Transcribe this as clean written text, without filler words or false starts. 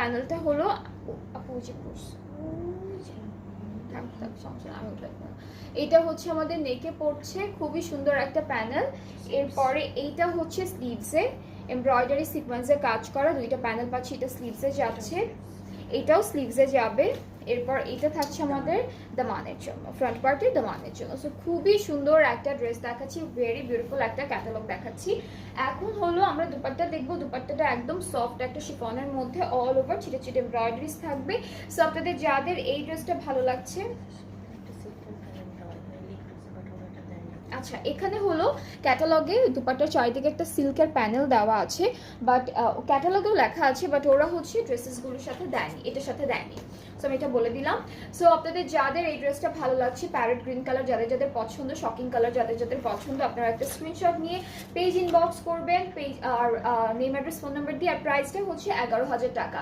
প্যানেলটা হলো আপু যে এটা হচ্ছে আমাদের নেকে পড়ছে, খুবই সুন্দর একটা প্যানেল। এরপরে এইটা হচ্ছে স্লিভসে এমব্রয়ডারি সিকোয়েন্সে কাজ করা দুইটা প্যানেল পাচ্ছি, এটা স্লিভসে যাচ্ছে, এটাও স্লিভসে যাবে। এরপর এটা থাকছে আমাদের দামানের জন্য, ফ্রন্ট পার্টের দামানের জন্য। সো খুবই সুন্দর একটা ড্রেস দেখাচ্ছি, ভেরি বিউটিফুল একটা ক্যাটালগ দেখাচ্ছি। এখন হলো আমরা দুপাট্টা দেখবো। দুপাট্টাটা একদম সফট একটা শিফনের মধ্যে অল ওভার ছিটে ছিটে এমব্রয়ডারিজ থাকবে। সো আপনাদের যাদের এই ড্রেসটা ভালো লাগছে, আচ্ছা এখানে হলো ক্যাটালগে দুপাট্টার চারিদিকে একটা সিল্কের প্যানেল দেওয়া আছে, বাট ক্যাটালগেও লেখা আছে, বাট ওরা হচ্ছে ড্রেসেসগুলোর সাথে দেয়নি, এটার সাথে দেয়নি। সো আমি এটা বলে দিলাম। সো আপনাদের যাদের এই ড্রেসটা ভালো লাগছে, প্যারেট গ্রিন কালার, যাদের যাদের পছন্দ, শকিং কালার যাদের যাদের পছন্দ, আপনারা একটা স্ক্রিনশট নিয়ে পেজ ইনবক্স করবেন, পেজ আর নেম অ্যাড্রেস ফোন নাম্বার দিয়ে। আর প্রাইসটা হচ্ছে 11,000 টাকা।